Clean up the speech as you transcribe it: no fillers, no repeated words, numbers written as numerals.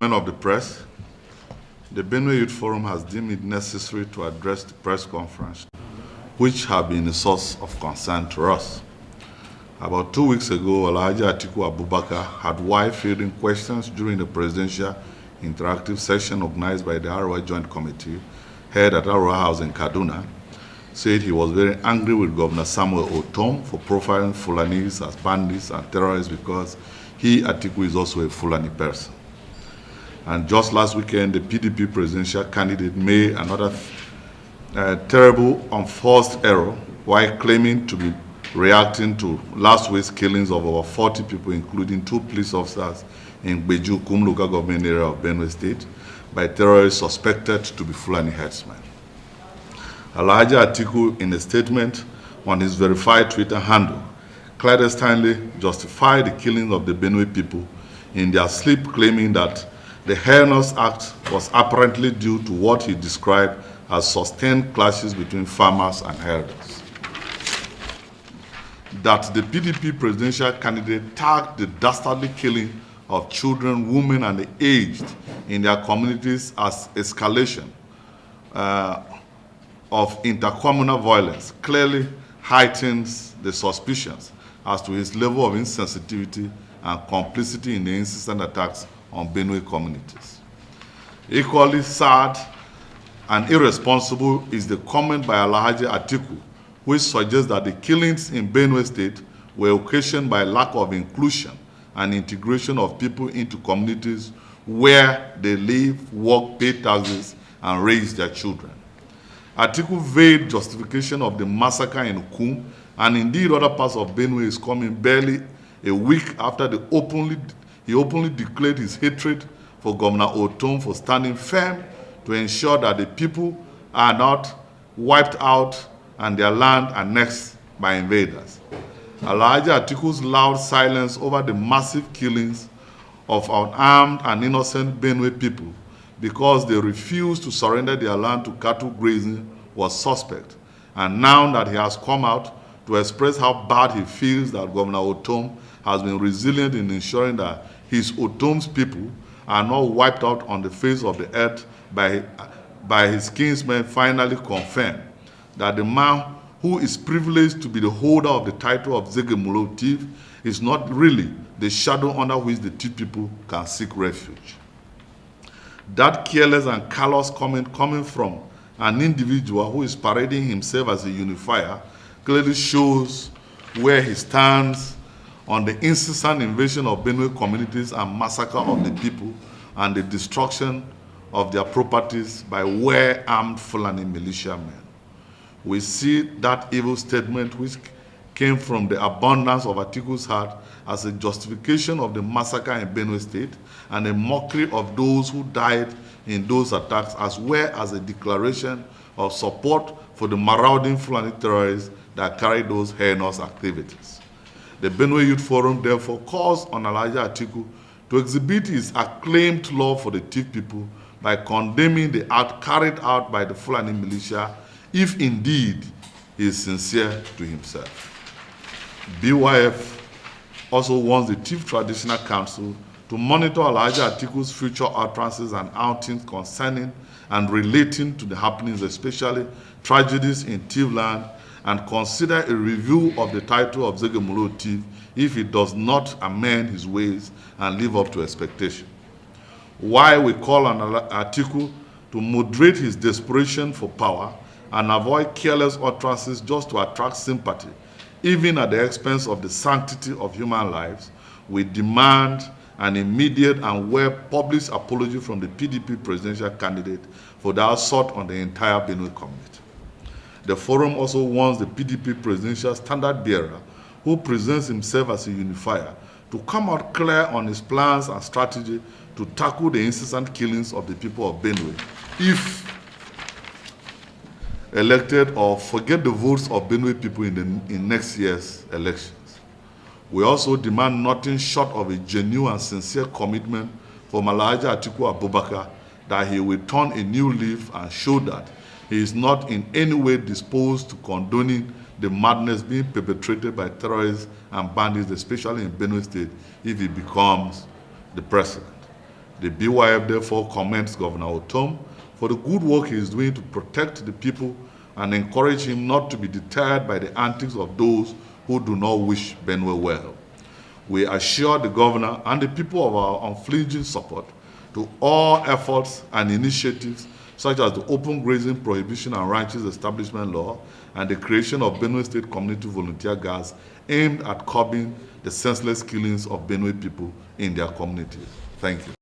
Of the press, the Benue Youth Forum has deemed it necessary to address the press conference, which have been a source of concern to us. About 2 weeks ago, Alhaji Atiku Abubakar had wide-fielding questions during the presidential interactive session organized by the Arewa Joint Committee, held at Arewa House in Kaduna, said he was very angry with Governor Samuel Ortom for profiling Fulanis as bandits and terrorists because he, Atiku, is also a Fulani person. And just last weekend, the PDP presidential candidate made another terrible, unforced error while claiming to be reacting to last week's killings of over 40 people, including 2 police officers in Beju Kum local government area of Benue State, by terrorists suspected to be Fulani herdsmen. Alhaji Atiku, in a statement on his verified Twitter handle, clandestinely justified the killing of the Benue people in their sleep, claiming that the heinous act was apparently due to what he described as sustained clashes between farmers and herders. That the PDP presidential candidate tagged the dastardly killing of children, women, and the aged in their communities as escalation of intercommunal violence clearly heightens the suspicions as to his level of insensitivity and complicity in the incessant attacks on Benue communities. Equally sad and irresponsible is the comment by Alhaji Atiku, which suggests that the killings in Benue State were occasioned by lack of inclusion and integration of people into communities where they live, work, pay taxes, and raise their children. Atiku veiled justification of the massacre in Kum and indeed other parts of Benue is coming barely a week after he openly declared his hatred for Governor Ortom for standing firm to ensure that the people are not wiped out and their land annexed by invaders. Alhaji Atiku's loud silence over the massive killings of unarmed and innocent Benue people because they refused to surrender their land to cattle grazing was suspect. And now that he has come out to express how bad he feels that Governor Ortom has been resilient in ensuring that his Ortom's people are not wiped out on the face of the earth by his kinsmen, finally confirmed that the man who is privileged to be the holder of the title of Zegemulo Thief is not really the shadow under which the Thief people can seek refuge. That careless and callous comment coming from an individual who is parading himself as a unifier clearly shows where he stands on the incessant invasion of Benue communities and massacre of the people and the destruction of their properties by well-armed Fulani militiamen. We see that evil statement which came from the abundance of Atiku's heart as a justification of the massacre in Benue State and a mockery of those who died in those attacks, as well as a declaration of support for the marauding Fulani terrorists that carried those heinous activities. The Benue Youth Forum therefore calls on Alhaji Atiku to exhibit his acclaimed love for the Thief people by condemning the act carried out by the Fulani militia, if indeed he is sincere to himself. BYF also wants the Thief Traditional Council to monitor Alhaji Atiku's future utterances and outings concerning and relating to the happenings, especially tragedies in Thief land, and consider a review of the title of Zegemulo Thief if he does not amend his ways and live up to expectation. While we call on Atiku to moderate his desperation for power and avoid careless utterances just to attract sympathy, even at the expense of the sanctity of human lives, we demand an immediate and well-published apology from the PDP presidential candidate for the assault on the entire Benue community. The forum also wants the PDP presidential standard bearer, who presents himself as a unifier, to come out clear on his plans and strategy to tackle the incessant killings of the people of Benue, if elected, or forget the votes of Benue people in next year's elections. We also demand nothing short of a genuine and sincere commitment from Alhaji Atiku Abubakar that he will turn a new leaf and show that he is not in any way disposed to condoning the madness being perpetrated by terrorists and bandits, especially in Benue State, if he becomes the President. The BYF therefore commends Governor Ortom for the good work he is doing to protect the people and encourage him not to be deterred by the antics of those who do not wish Benue well. We assure the Governor and the people of our unflinching support to all efforts and initiatives such as the open grazing prohibition and ranches establishment law and the creation of Benue State Community Volunteer Guards aimed at curbing the senseless killings of Benue people in their communities. Thank you.